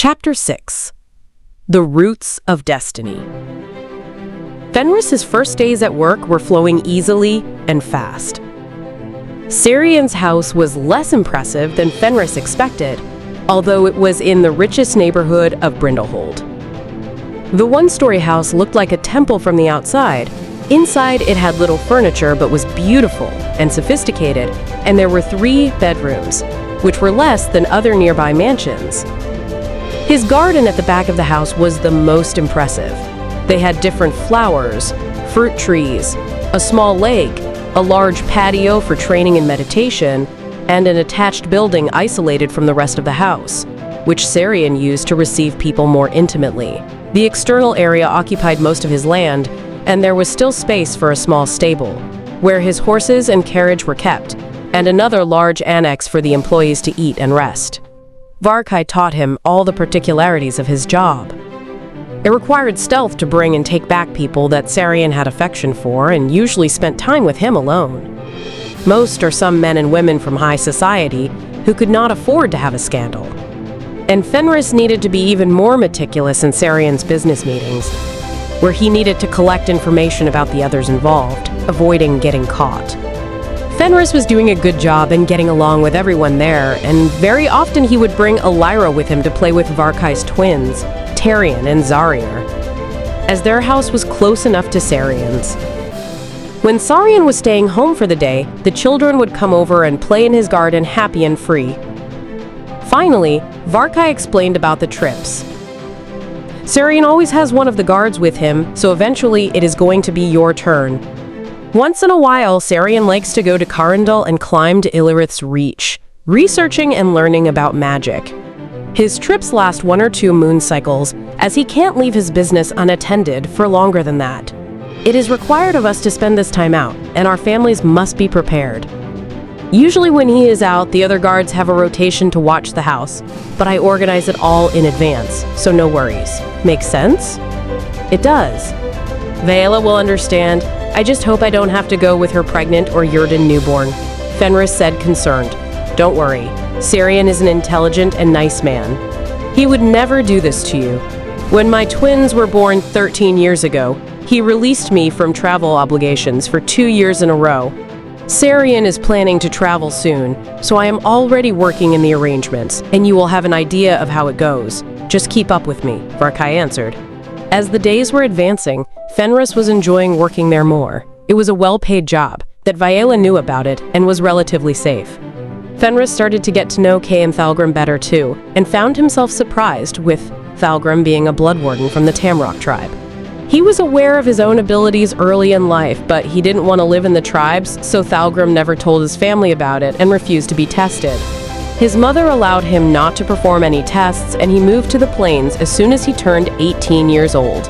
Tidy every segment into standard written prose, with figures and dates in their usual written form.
Chapter 6. The Roots of Destiny. Fenris's first days at work were flowing easily and fast. Sarian's house was less impressive than Fenris expected, although it was in the richest neighborhood of Brindlehold. The one-story house looked like a temple from the outside. Inside, it had little furniture but was beautiful and sophisticated, and there were 3 bedrooms, which were less than other nearby mansions. His garden at the back of the house was the most impressive. They had different flowers, fruit trees, a small lake, a large patio for training and meditation, and an attached building isolated from the rest of the house, which Sarian used to receive people more intimately. The external area occupied most of his land, and there was still space for a small stable, where his horses and carriage were kept, and another large annex for the employees to eat and rest. Varkai taught him all the particularities of his job. It required stealth to bring and take back people that Sarian had affection for and usually spent time with him alone. Most are some men and women from high society who could not afford to have a scandal. And Fenris needed to be even more meticulous in Sarian's business meetings, where he needed to collect information about the others involved, avoiding getting caught. Fenris was doing a good job and getting along with everyone there, and very often he would bring Elira with him to play with Varkai's twins, Tarian and Zariar, as their house was close enough to Sarian's. When Sarian was staying home for the day, the children would come over and play in his garden happy and free. Finally, Varkai explained about the trips. Sarian always has one of the guards with him, so eventually it is going to be your turn. Once in a while, Sarian likes to go to Karandal and climb to Illyrith's Reach, researching and learning about magic. His trips last 1 or 2 moon cycles, as he can't leave his business unattended for longer than that. It is required of us to spend this time out, and our families must be prepared. Usually when he is out, the other guards have a rotation to watch the house, but I organize it all in advance, so no worries. Make sense? It does. Vaela will understand. I just hope I don't have to go with her pregnant or Yurden newborn, Fenris said, concerned. Don't worry. Sarian is an intelligent and nice man. He would never do this to you. When my twins were born 13 years ago, he released me from travel obligations for 2 years in a row. Sarian is planning to travel soon, so I am already working in the arrangements, and you will have an idea of how it goes. Just keep up with me, Varkai answered. As the days were advancing, Fenris was enjoying working there more. It was a well-paid job, that Vaela knew about it, and was relatively safe. Fenris started to get to know Kay and Thalgrim better too, and found himself surprised with Thalgrim being a blood warden from the Tamrock tribe. He was aware of his own abilities early in life, but he didn't want to live in the tribes, so Thalgrim never told his family about it and refused to be tested. His mother allowed him not to perform any tests, and he moved to the plains as soon as he turned 18 years old.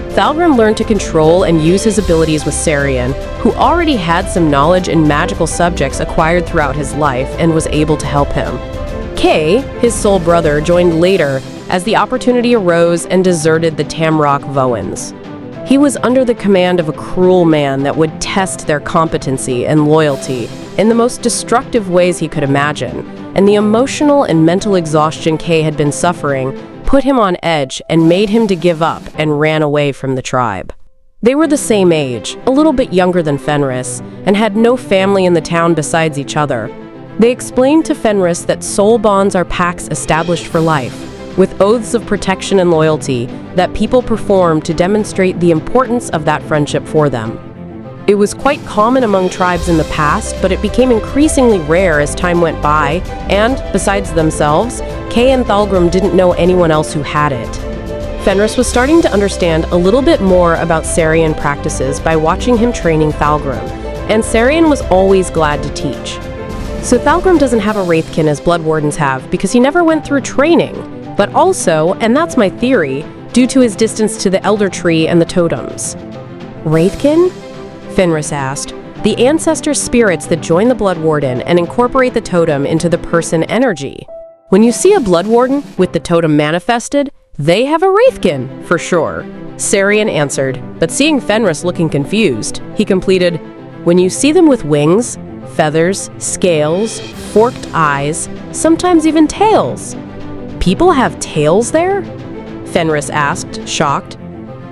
Thalgrim learned to control and use his abilities with Sarian, who already had some knowledge in magical subjects acquired throughout his life and was able to help him. Kay, his sole brother, joined later as the opportunity arose and deserted the Tamrock Voans. He was under the command of a cruel man that would test their competency and loyalty in the most destructive ways he could imagine, and the emotional and mental exhaustion Kay had been suffering put him on edge and made him to give up and ran away from the tribe. They were the same age, a little bit younger than Fenris, and had no family in the town besides each other. They explained to Fenris that soul bonds are pacts established for life, with oaths of protection and loyalty that people perform to demonstrate the importance of that friendship for them. It was quite common among tribes in the past, but it became increasingly rare as time went by, and, besides themselves, Kay and Thalgrim didn't know anyone else who had it. Fenris was starting to understand a little bit more about Sarian practices by watching him training Thalgrim, and Sarian was always glad to teach. So Thalgrim doesn't have a Wraithkin as blood wardens have because he never went through training, but also, and that's my theory, due to his distance to the Elder Tree and the totems. Wraithkin? Fenris asked. The ancestor spirits that join the Blood Warden and incorporate the totem into the person energy. When you see a Blood Warden with the totem manifested, they have a Wraithkin, for sure. Sarian answered, but seeing Fenris looking confused, he completed, when you see them with wings, feathers, scales, forked eyes, sometimes even tails. People have tails there? Fenris asked, shocked.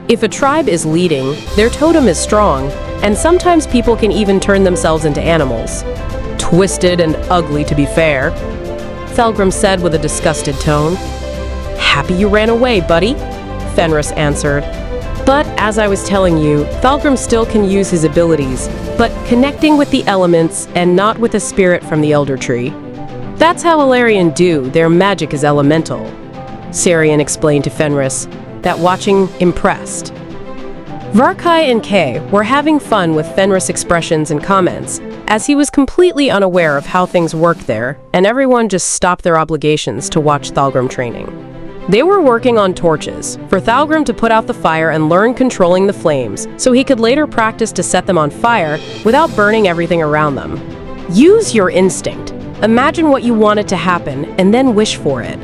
If a tribe is leading, their totem is strong, and sometimes people can even turn themselves into animals. Twisted and ugly, to be fair, Thalgrim said with a disgusted tone. Happy you ran away, buddy, Fenris answered. But as I was telling you, Thalgrim still can use his abilities, but connecting with the elements and not with a spirit from the Elder Tree. That's how Illyrian do, their magic is elemental, Sarian explained to Fenris, that watching impressed. Varkai and Kay were having fun with Fenris' expressions and comments, as he was completely unaware of how things worked there, and everyone just stopped their obligations to watch Thalgrim training. They were working on torches, for Thalgrim to put out the fire and learn controlling the flames, so he could later practice to set them on fire without burning everything around them. Use your instinct. Imagine what you want it to happen, and then wish for it.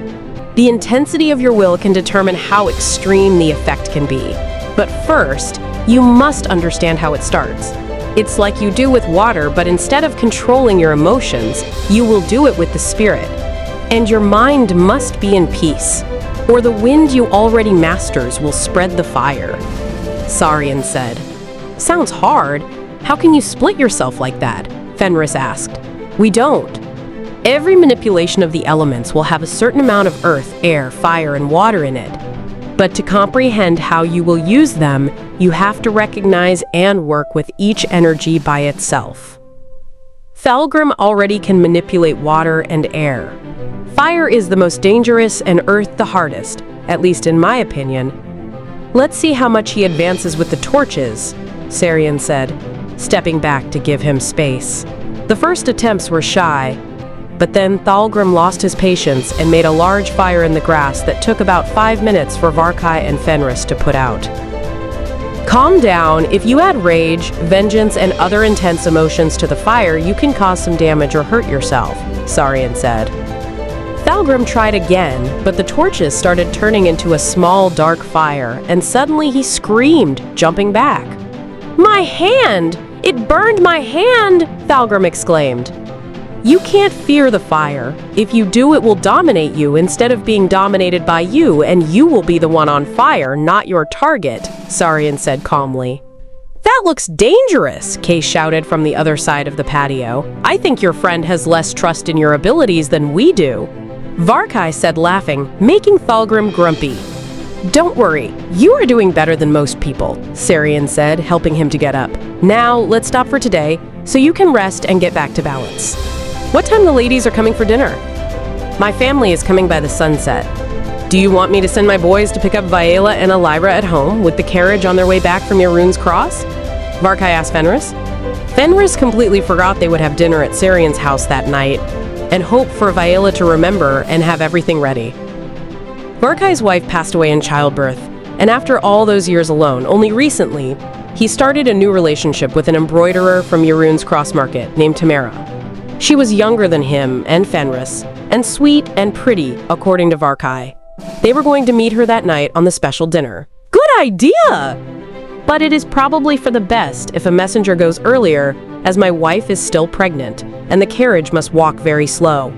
The intensity of your will can determine how extreme the effect can be. But first, you must understand how it starts. It's like you do with water, but instead of controlling your emotions, you will do it with the spirit. And your mind must be in peace, or the wind you already masters will spread the fire, Sarian said. Sounds hard. How can you split yourself like that? Fenris asked. We don't. Every manipulation of the elements will have a certain amount of earth, air, fire, and water in it. But to comprehend how you will use them, you have to recognize and work with each energy by itself. Thalgrim already can manipulate water and air. Fire is the most dangerous and earth the hardest, at least in my opinion. Let's see how much he advances with the torches, Sarian said, stepping back to give him space. The first attempts were shy, but then Thalgrim lost his patience and made a large fire in the grass that took about 5 minutes for Varkai and Fenris to put out. Calm down. If you add rage, vengeance, and other intense emotions to the fire, you can cause some damage or hurt yourself, Sarian said. Thalgrim tried again, but the torches started turning into a small, dark fire, and suddenly he screamed, jumping back. My hand! It burned my hand! Thalgrim exclaimed. You can't fear the fire. If you do, it will dominate you instead of being dominated by you, and you will be the one on fire, not your target, Sarian said calmly. That looks dangerous, Kay shouted from the other side of the patio. I think your friend has less trust in your abilities than we do. Varkai said, laughing, making Thalgrim grumpy. Don't worry, you are doing better than most people, Sarian said, helping him to get up. Now, let's stop for today, so you can rest and get back to balance. What time the ladies are coming for dinner? My family is coming by the sunset. Do you want me to send my boys to pick up Viela and Elira at home with the carriage on their way back from Yaroon's Cross? Varkai asked Fenris. Fenris completely forgot they would have dinner at Sarian's house that night, and hoped for Viela to remember and have everything ready. Varkai's wife passed away in childbirth, and after all those years alone, only recently, he started a new relationship with an embroiderer from Yaroon's Cross Market named Tamara. She was younger than him and Fenris, and sweet and pretty, according to Varkai. They were going to meet her that night on the special dinner. Good idea! But it is probably for the best if a messenger goes earlier, as my wife is still pregnant, and the carriage must walk very slow.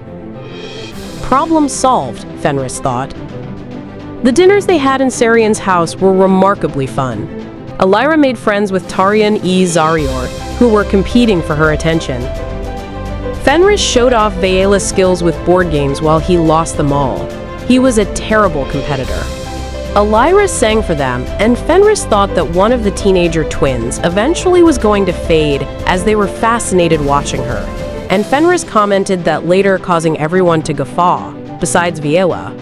Problem solved, Fenris thought. The dinners they had in Sarian's house were remarkably fun. Elira made friends with Tarian E. Zarior, who were competing for her attention. Fenris showed off Viela's skills with board games while he lost them all. He was a terrible competitor. Elira sang for them, and Fenris thought that one of the teenager twins eventually was going to fade as they were fascinated watching her. And Fenris commented that later causing everyone to guffaw, besides Viela.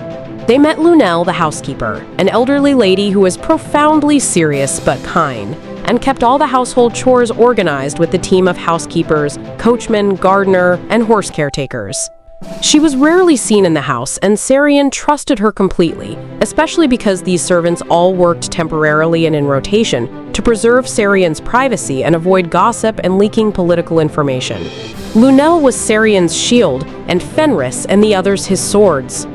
They met Lunel, the housekeeper, an elderly lady who was profoundly serious but kind, and kept all the household chores organized with the team of housekeepers, coachmen, gardener, and horse caretakers. She was rarely seen in the house, and Sarian trusted her completely, especially because these servants all worked temporarily and in rotation to preserve Sarian's privacy and avoid gossip and leaking political information. Lunel was Sarian's shield, and Fenris and the others his swords.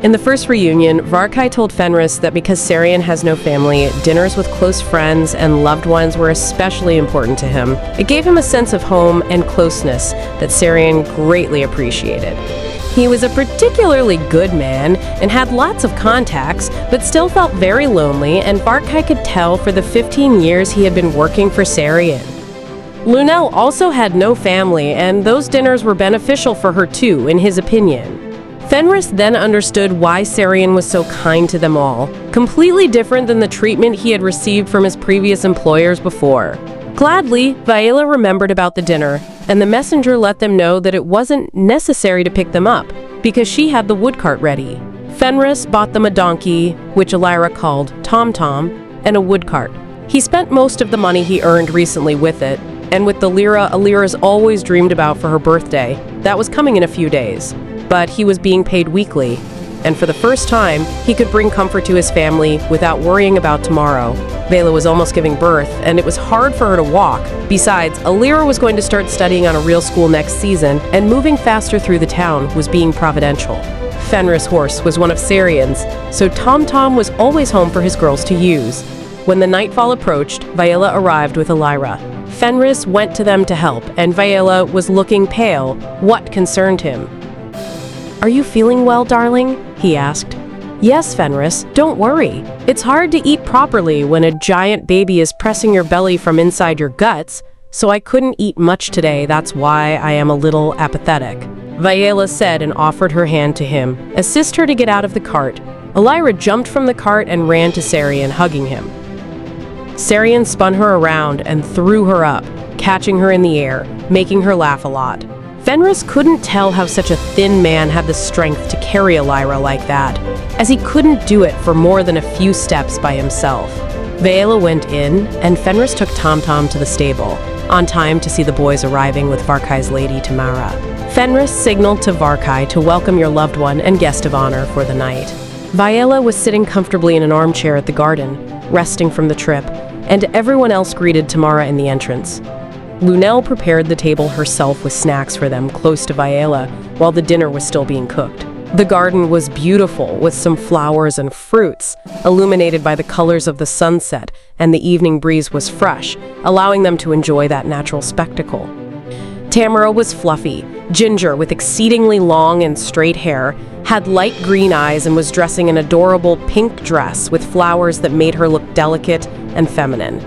In the first reunion, Varkai told Fenris that because Sarian has no family, dinners with close friends and loved ones were especially important to him. It gave him a sense of home and closeness that Sarian greatly appreciated. He was a particularly good man and had lots of contacts, but still felt very lonely, and Varkai could tell for the 15 years he had been working for Sarian. Lunel also had no family, and those dinners were beneficial for her too, in his opinion. Fenris then understood why Sarian was so kind to them all, completely different than the treatment he had received from his previous employers before. Gladly, Vaela remembered about the dinner, and the messenger let them know that it wasn't necessary to pick them up, because she had the woodcart ready. Fenris bought them a donkey, which Elira called Tom Tom, and a woodcart. He spent most of the money he earned recently with it, and with the lira Elira's always dreamed about for her birthday, that was coming in a few days. But he was being paid weekly, and for the first time, he could bring comfort to his family without worrying about tomorrow. Vaela was almost giving birth, and it was hard for her to walk. Besides, Elira was going to start studying on a real school next season, and moving faster through the town was being providential. Fenris' horse was one of Sarian's, so Tom Tom was always home for his girls to use. When the nightfall approached, Vaela arrived with Elira. Fenris went to them to help, and Vaela was looking pale. What concerned him? "Are you feeling well, darling?" he asked. "Yes, Fenris, don't worry. It's hard to eat properly when a giant baby is pressing your belly from inside your guts, so I couldn't eat much today. That's why I am a little apathetic," Vaela said and offered her hand to him. Assist her to get out of the cart. Elira jumped from the cart and ran to Sarian, hugging him. Sarian spun her around and threw her up, catching her in the air, making her laugh a lot. Fenris couldn't tell how such a thin man had the strength to carry Elira like that, as he couldn't do it for more than a few steps by himself. Vaela went in, and Fenris took Tom Tom to the stable, on time to see the boys arriving with Varkai's lady Tamara. Fenris signaled to Varkai to welcome your loved one and guest of honor for the night. Vaela was sitting comfortably in an armchair at the garden, resting from the trip, and everyone else greeted Tamara in the entrance. Lunel prepared the table herself with snacks for them close to Vaela while the dinner was still being cooked. The garden was beautiful with some flowers and fruits, illuminated by the colors of the sunset, and the evening breeze was fresh, allowing them to enjoy that natural spectacle. Tamara was fluffy, ginger with exceedingly long and straight hair, had light green eyes, and was dressing an adorable pink dress with flowers that made her look delicate and feminine.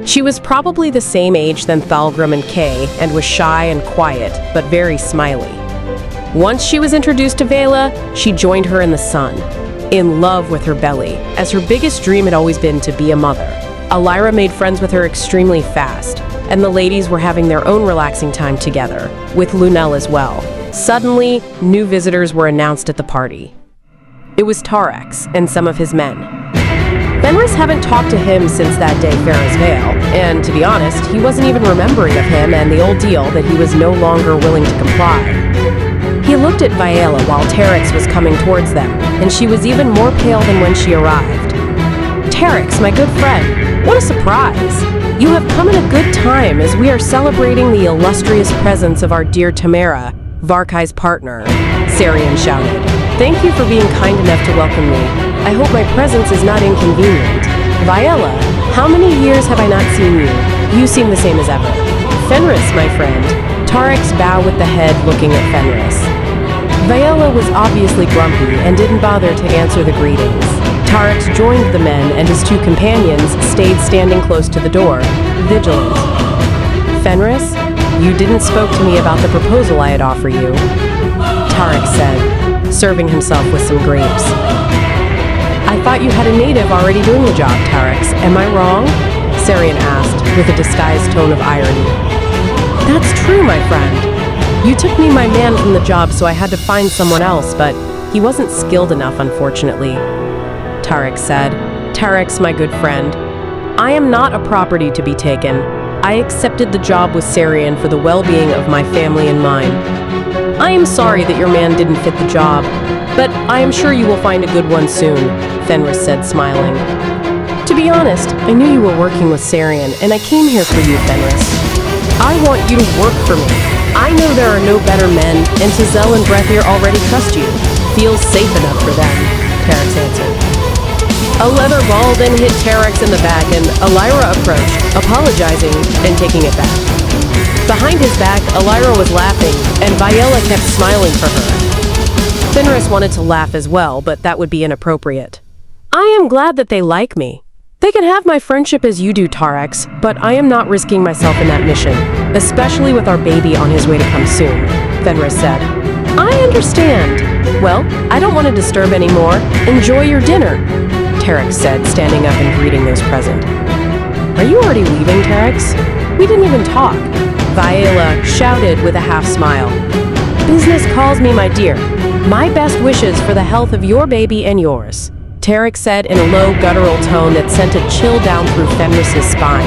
She was probably the same age than Thalgrim and Kay, and was shy and quiet, but very smiley. Once she was introduced to Vaela, she joined her in the sun, in love with her belly, as her biggest dream had always been to be a mother. Elira made friends with her extremely fast, and the ladies were having their own relaxing time together, with Lunel as well. Suddenly, new visitors were announced at the party. It was Tarex and some of his men. Fenris hadn't talked to him since that day Farah's Vale, and to be honest, he wasn't even remembering of him and the old deal that he was no longer willing to comply. He looked at Vaela while Tarex was coming towards them, and she was even more pale than when she arrived. "Tarex, my good friend, what a surprise! You have come at a good time as we are celebrating the illustrious presence of our dear Tamara, Varkai's partner," Sarian shouted. "Thank you for being kind enough to welcome me. I hope my presence is not inconvenient. Vaela, how many years have I not seen you? You seem the same as ever." "Fenris, my friend." Tarex bowed with the head, looking at Fenris. Vaela was obviously grumpy and didn't bother to answer the greetings. Tarex joined the men, and his two companions stayed standing close to the door, vigilant. "Fenris, you didn't spoke to me about the proposal I had offered you," Tarex said, serving himself with some grapes. "I thought you had a native already doing the job, Tarex. Am I wrong?" Sarian asked, with a disguised tone of irony. "That's true, my friend. You took me my man from the job, so I had to find someone else, but he wasn't skilled enough, unfortunately," Tarex said. "Tarex, my good friend, I am not a property to be taken. I accepted the job with Sarian for the well-being of my family and mine. I am sorry that your man didn't fit the job, but I am sure you will find a good one soon," Fenris said, smiling. "To be honest, I knew you were working with Sarian, and I came here for you, Fenris. I want you to work for me. I know there are no better men, and Tazel and Brethir already trust you. Feels safe enough for them," Tarex answered. A leather ball then hit Tarex in the back, and Elira approached, apologizing and taking it back. Behind his back, Elira was laughing, and Viola kept smiling for her. Fenris wanted to laugh as well, but that would be inappropriate. I am glad that they like me. They can have my friendship as you do, Tarex, but I am not risking myself in that mission, especially with our baby on his way to come soon, Fenris said. I understand. Well, I don't want to disturb anymore. Enjoy your dinner, Tarex said, standing up and greeting those present. Are you already leaving, Tarex? We didn't even talk, Viola shouted with a half smile. Business calls me, my dear. My best wishes for the health of your baby and yours, Tarex said in a low, guttural tone that sent a chill down through Fenris's spine.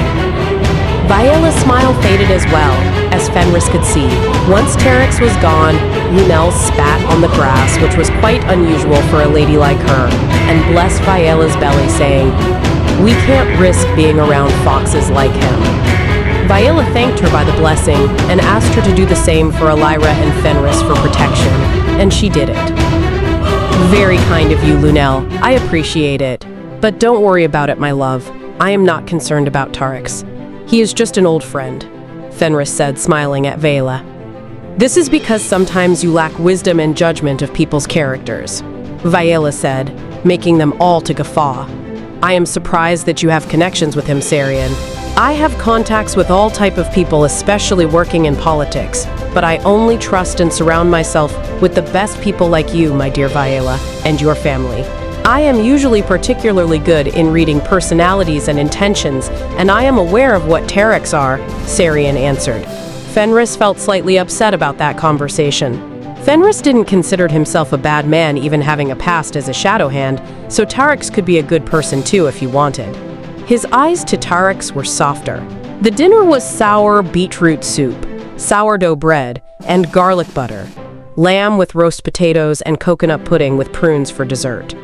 Viola's smile faded as well, as Fenris could see. Once Tarex was gone, Lunel spat on the grass, which was quite unusual for a lady like her, and blessed Viola's belly, saying, "We can't risk being around foxes like him." Viola thanked her by the blessing and asked her to do the same for Elira and Fenris for protection, and she did it. Very kind of you, Lunel. I appreciate it. But don't worry about it, my love. I am not concerned about Tarex. He is just an old friend, Fenris said, smiling at Vela. This is because sometimes you lack wisdom and judgment of people's characters, Viola said, making them all to guffaw. I am surprised that you have connections with him, Sarian. I have contacts with all type of people, especially working in politics, but I only trust and surround myself with the best people like you, my dear Viola, and your family. I am usually particularly good in reading personalities and intentions, and I am aware of what Tarex are, Sarian answered. Fenris felt slightly upset about that conversation. Fenris didn't consider himself a bad man, even having a past as a shadow hand, so Tarex could be a good person too if he wanted. His eyes to Tarex were softer. The dinner was sour beetroot soup, sourdough bread, and garlic butter, lamb with roast potatoes, and coconut pudding with prunes for dessert.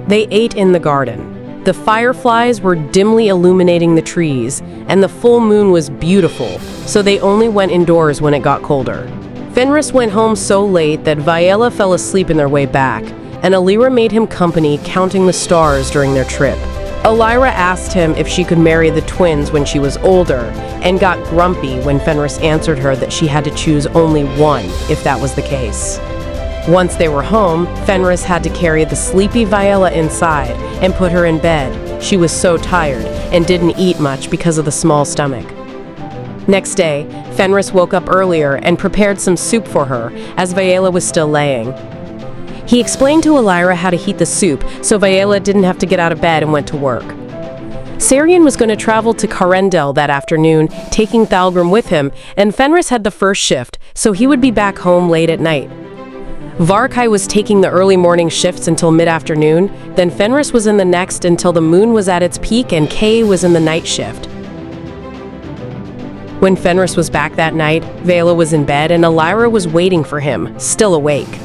They ate in the garden. The fireflies were dimly illuminating the trees, and the full moon was beautiful, so they only went indoors when it got colder. Fenris went home so late that Viola fell asleep in their way back, and Elira made him company, counting the stars during their trip. Elira asked him if she could marry the twins when she was older, and got grumpy when Fenris answered her that she had to choose only one if that was the case. Once they were home, Fenris had to carry the sleepy Viola inside and put her in bed. She was so tired and didn't eat much because of the small stomach. Next day, Fenris woke up earlier and prepared some soup for her as Viola was still laying. He explained to Elira how to heat the soup so Viola didn't have to get out of bed and went to work. Sarian was going to travel to Karendel that afternoon, taking Thalgrim with him, and Fenris had the first shift, so he would be back home late at night. Varkai was taking the early morning shifts until mid-afternoon, then Fenris was in the next until the moon was at its peak, and Kay was in the night shift. When Fenris was back that night, Vela was in bed and Elira was waiting for him, still awake.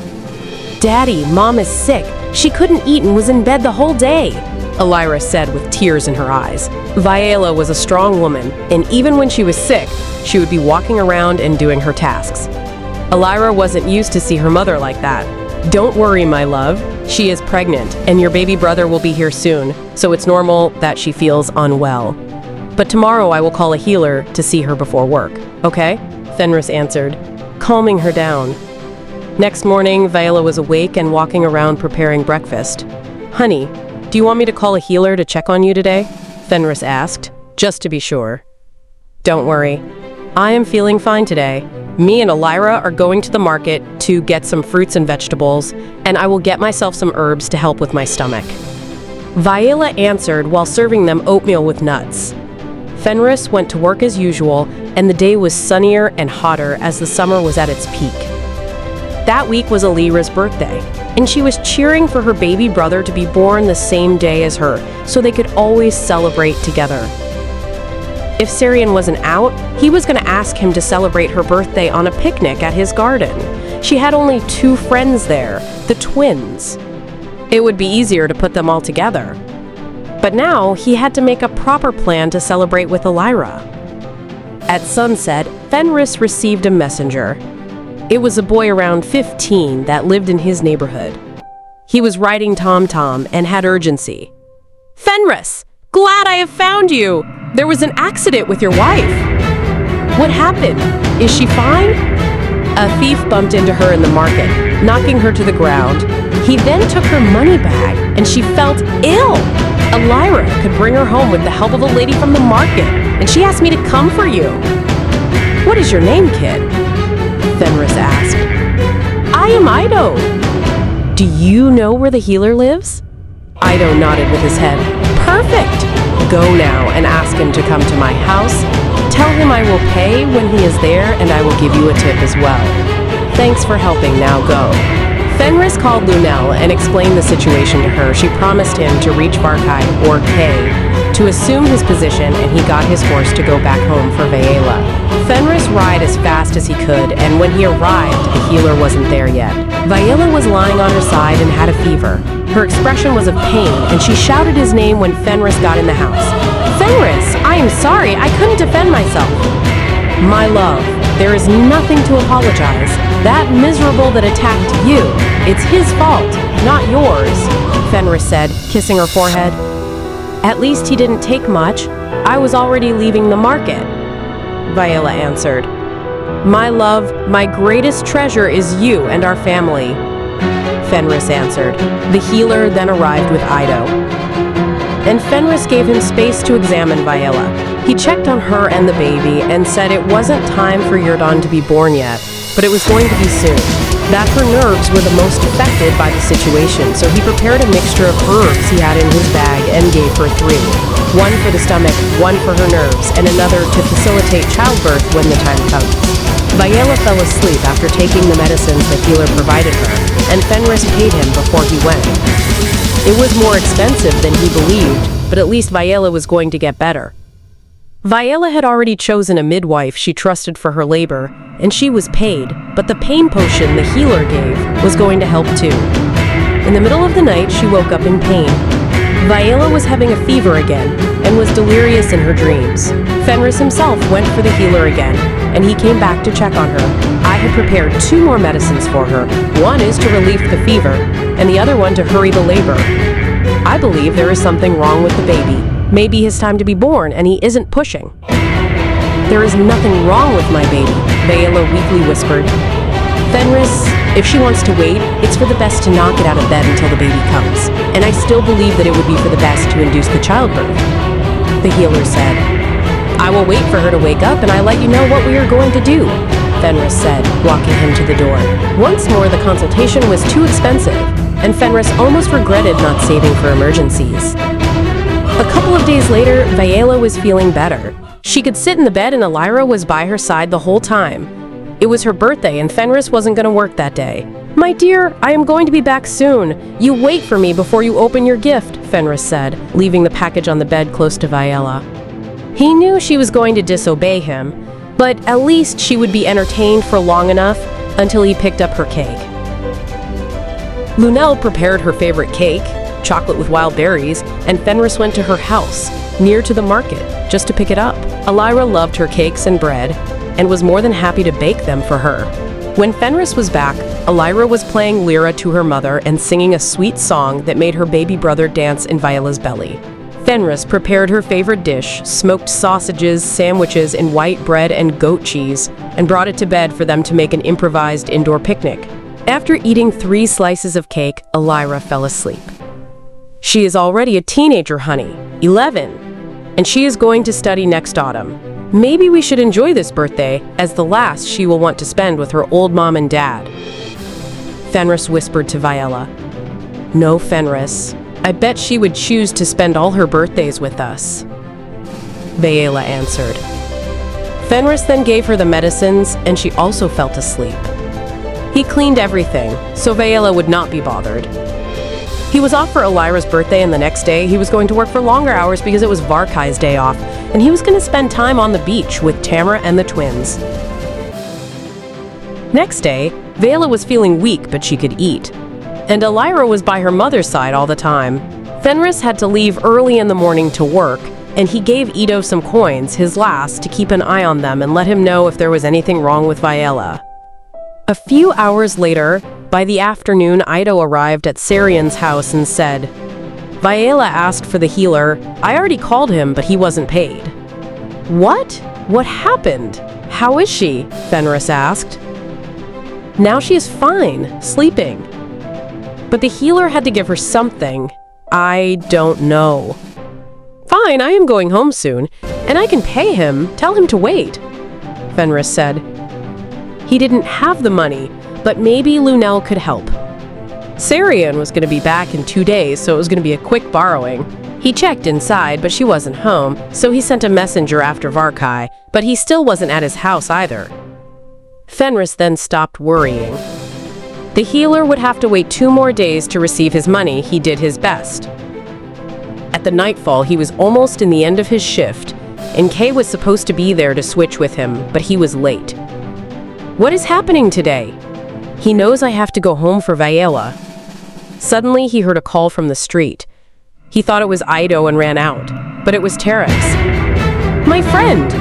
Daddy, Mom is sick. She couldn't eat and was in bed the whole day, Elira said with tears in her eyes. Viola was a strong woman, and even when she was sick, she would be walking around and doing her tasks. Elira wasn't used to see her mother like that. Don't worry, my love. She is pregnant, and your baby brother will be here soon, so it's normal that she feels unwell. But tomorrow I will call a healer to see her before work, okay? Fenris answered, calming her down. Next morning, Viola was awake and walking around preparing breakfast. Honey, do you want me to call a healer to check on you today? Fenris asked, just to be sure. Don't worry. I am feeling fine today. Me and Elira are going to the market to get some fruits and vegetables, and I will get myself some herbs to help with my stomach. Viola answered while serving them oatmeal with nuts. Fenris went to work as usual, and the day was sunnier and hotter as the summer was at its peak. That week was Elira's birthday, and she was cheering for her baby brother to be born the same day as her, so they could always celebrate together. If Sarian wasn't out, he was going to ask him to celebrate her birthday on a picnic at his garden. She had only 2 friends there, the twins. It would be easier to put them all together. But now he had to make a proper plan to celebrate with Elira. At sunset, Fenris received a messenger. It was a boy around 15 that lived in his neighborhood. He was riding Tom-Tom and had urgency. Fenris! Glad I have found you! There was an accident with your wife. What happened? Is she fine?" A thief bumped into her in the market, knocking her to the ground. He then took her money bag, and she felt ill. Elira could bring her home with the help of a lady from the market, and she asked me to come for you. "What is your name, kid?" Fenris asked. "I am Ido." "Do you know where the healer lives?" Ido nodded with his head. "Perfect! Go now and ask him to come to my house. Tell him I will pay when he is there, and I will give you a tip as well. Thanks for helping, now go." Fenris called Lunel and explained the situation to her. She promised him to reach Varkai, or Kay, to assume his position, and he got his horse to go back home for Vaela. Fenris rode as fast as he could, and when he arrived, the healer wasn't there yet. Vaela was lying on her side and had a fever. Her expression was of pain, and she shouted his name when Fenris got in the house. "Fenris, I am sorry, I couldn't defend myself." "My love, there is nothing to apologize. That miserable that attacked you, it's his fault, not yours," Fenris said, kissing her forehead. "At least he didn't take much. I was already leaving the market," Vaela answered. "My love, my greatest treasure is you and our family," Fenris answered. The healer then arrived with Ido, and Fenris gave him space to examine Vaela. He checked on her and the baby and said it wasn't time for Yurdon to be born yet, but it was going to be soon. That her nerves were the most affected by the situation, so he prepared a mixture of herbs he had in his bag and gave her 3. One for the stomach, one for her nerves, and another to facilitate childbirth when the time comes. Vaela fell asleep after taking the medicines the healer provided her, and Fenris paid him before he went. It was more expensive than he believed, but at least Vaela was going to get better. Vaela had already chosen a midwife she trusted for her labor, and she was paid, but the pain potion the healer gave was going to help too. In the middle of the night, she woke up in pain. Vaela was having a fever again, and was delirious in her dreams. Fenris himself went for the healer again, and he came back to check on her. I had prepared 2 more medicines for her. One is to relieve the fever, and the other one to hurry the labor. I believe there is something wrong with the baby. Maybe his time to be born, and he isn't pushing. "There is nothing wrong with my baby," Vaela weakly whispered. "Fenris, if she wants to wait, it's for the best to not get out of bed until the baby comes. And I still believe that it would be for the best to induce the childbirth," the healer said. "I will wait for her to wake up, and I let you know what we are going to do," Fenris said, walking him to the door. Once more, the consultation was too expensive, and Fenris almost regretted not saving for emergencies. A couple of days later, Vaela was feeling better. She could sit in the bed, and Elira was by her side the whole time. It was her birthday, and Fenris wasn't going to work that day. "My dear, I am going to be back soon. You wait for me before you open your gift," Fenris said, leaving the package on the bed close to Vaela. He knew she was going to disobey him, but at least she would be entertained for long enough until he picked up her cake. Lunel prepared her favorite cake, chocolate with wild berries, and Fenris went to her house, near to the market, just to pick it up. Elira loved her cakes and bread, and was more than happy to bake them for her. When Fenris was back, Elira was playing lira to her mother and singing a sweet song that made her baby brother dance in Vaela's belly. Fenris prepared her favorite dish, smoked sausages, sandwiches in white bread and goat cheese, and brought it to bed for them to make an improvised indoor picnic. After eating 3 slices of cake, Elira fell asleep. She is already a teenager, honey, 11, and she is going to study next autumn. Maybe we should enjoy this birthday as the last she will want to spend with her old mom and dad, Fenris whispered to Vaela. No, Fenris. I bet she would choose to spend all her birthdays with us, Vaela answered. Fenris then gave her the medicines, and she also fell asleep. He cleaned everything, so Vaela would not be bothered. He was off for Elira's birthday, and the next day he was going to work for longer hours because it was Varkai's day off, and he was going to spend time on the beach with Tamara and the twins. Next day, Vaela was feeling weak, but she could eat. And Elira was by her mother's side all the time. Fenris had to leave early in the morning to work, and he gave Ido some coins, his last, to keep an eye on them and let him know if there was anything wrong with Vaela. A few hours later, by the afternoon, Ido arrived at Sarian's house and said, Vaela asked for the healer. I already called him, but he wasn't paid. What? What happened? How is she? Fenris asked. Now she is fine, sleeping. But the healer had to give her something. I don't know. Fine, I am going home soon, and I can pay him. Tell him to wait, Fenris said. He didn't have the money, but maybe Lunel could help. Sarian was going to be back in 2 days, so it was going to be a quick borrowing. He checked inside, but she wasn't home, so he sent a messenger after Varkai, but he still wasn't at his house either. Fenris then stopped worrying. The healer would have to wait 2 more days to receive his money. He did his best. At the nightfall, he was almost in the end of his shift, and Kay was supposed to be there to switch with him, but he was late. What is happening today? He knows I have to go home for Viola. Suddenly, he heard a call from the street. He thought it was Ido and ran out, but it was Terex. My friend!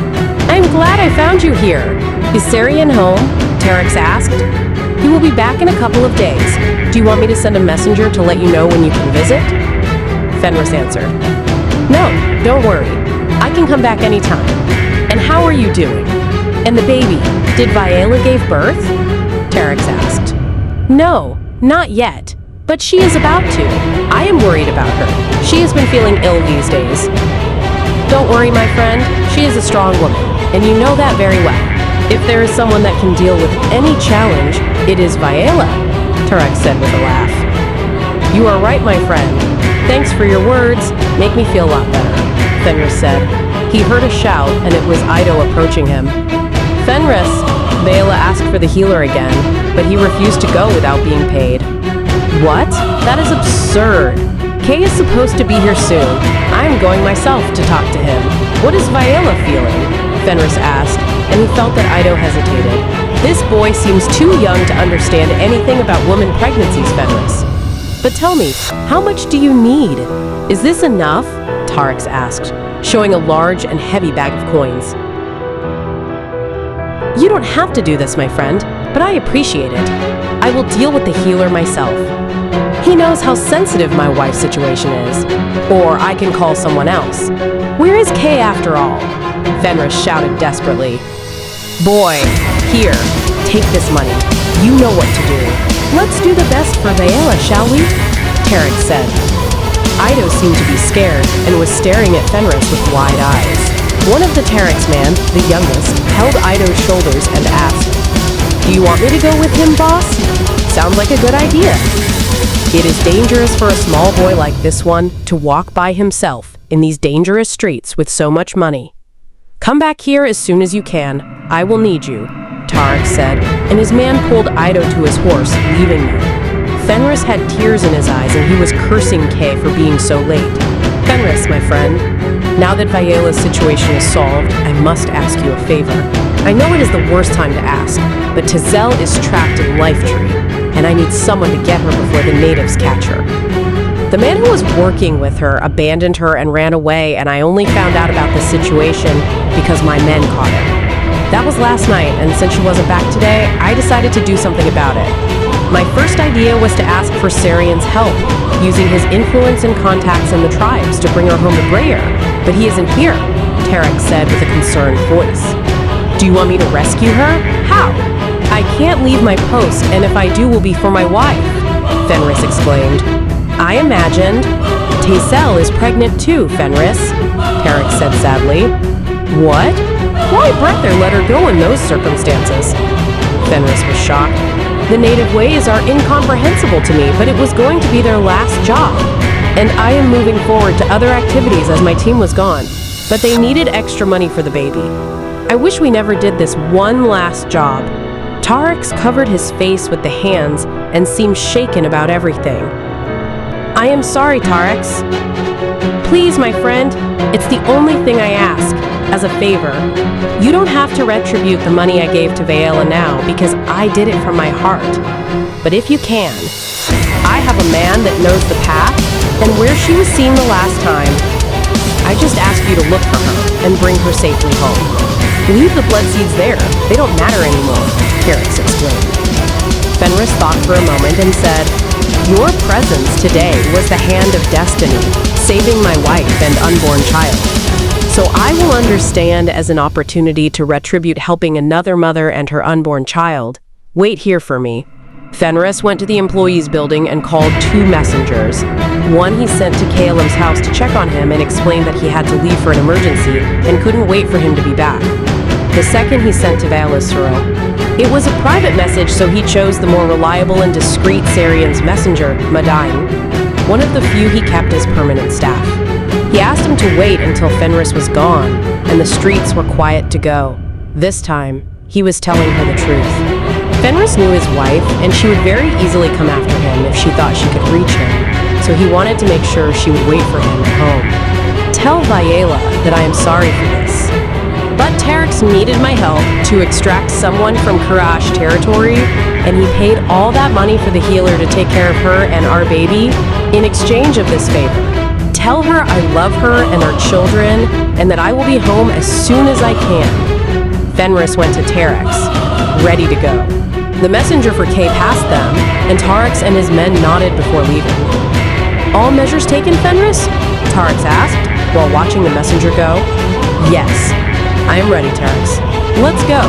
I'm glad I found you here. Is Sarian home? Terex asked. He will be back in a couple of days. Do you want me to send a messenger to let you know when you can visit? Fenris answered. No, don't worry. I can come back anytime. And how are you doing? And the baby, did Viola give birth? Terex asked. No, not yet. But she is about to. I am worried about her. She has been feeling ill these days. Don't worry, my friend. She is a strong woman, and you know that very well. If there is someone that can deal with any challenge, it is Viola, Terex said with a laugh. You are right, my friend. Thanks for your words. Make me feel a lot better, Fenris said. He heard a shout, and it was Ido approaching him. Fenris, Viola asked for the healer again, but he refused to go without being paid. What? That is absurd. Kay is supposed to be here soon. I am going myself to talk to him. What is Viola feeling? Fenris asked, and he felt that Ido hesitated. This boy seems too young to understand anything about woman pregnancies, Fenris. But tell me, how much do you need? Is this enough? Terex asked, showing a large and heavy bag of coins. You don't have to do this, my friend, but I appreciate it. I will deal with the healer myself. He knows how sensitive my wife's situation is. Or I can call someone else. Where is Kay after all? Fenris shouted desperately. Boy, here, take this money. You know what to do. Let's do the best for Viola, shall we? Terex said. Ido seemed to be scared and was staring at Fenris with wide eyes. One of the Terex men, the youngest, held Ido's shoulders and asked, Do you want me to go with him, boss? Sounds like a good idea. It is dangerous for a small boy like this one to walk by himself in these dangerous streets with so much money. Come back here as soon as you can. I will need you, Terex said, and his man pulled Ido to his horse, leaving them. Fenris had tears in his eyes and he was cursing Kay for being so late. Fenris, my friend, now that Viola's situation is solved, I must ask you a favor. I know it is the worst time to ask, but Tazelle is trapped in Life Tree, and I need someone to get her before the natives catch her. The man who was working with her abandoned her and ran away, and I only found out about this situation because my men caught her. That was last night, and since she wasn't back today, I decided to do something about it. My first idea was to ask for Sarian's help, using his influence and contacts in the tribes to bring her home to Breyer. But he isn't here, Terex said with a concerned voice. Do you want me to rescue her? How? I can't leave my post, and if I do, will be for my wife, Fenris exclaimed. I imagined. Tazelle is pregnant too, Fenris, Terex said sadly. What? Why Breyer let her go in those circumstances? Fenris was shocked. The native ways are incomprehensible to me, but it was going to be their last job. And I am moving forward to other activities as my team was gone. But they needed extra money for the baby. I wish we never did this one last job. Terex covered his face with the hands and seemed shaken about everything. I am sorry, Terex. Please, my friend, it's the only thing I ask. As a favor, you don't have to retribute the money I gave to Viola now because I did it from my heart. But if you can, I have a man that knows the path and where she was seen the last time. I just ask you to look for her and bring her safely home. Leave the blood seeds there. They don't matter anymore, Terex explained. Fenris thought for a moment and said, Your presence today was the hand of destiny, saving my wife and unborn child. So I will understand as an opportunity to retribute helping another mother and her unborn child. Wait here for me." Fenris went to the employees' building and called 2 messengers. One he sent to Caelim's house to check on him and explained that he had to leave for an emergency and couldn't wait for him to be back. The second he sent to Valasuro. It was a private message, so he chose the more reliable and discreet Sarian's messenger, Madain, one of the few he kept as permanent staff. He asked him to wait until Fenris was gone and the streets were quiet to go. This time, he was telling her the truth. Fenris knew his wife, and she would very easily come after him if she thought she could reach him, so he wanted to make sure she would wait for him at home. "Tell Viela that I am sorry for this. But Terex needed my help to extract someone from Karash territory, and he paid all that money for the healer to take care of her and our baby in exchange of this favor. Tell her I love her and our children, and that I will be home as soon as I can." Fenris went to Terex, ready to go. The messenger for Kay passed them, and Terex and his men nodded before leaving. "All measures taken, Fenris?" Terex asked, while watching the messenger go. "Yes, I am ready, Terex. Let's go."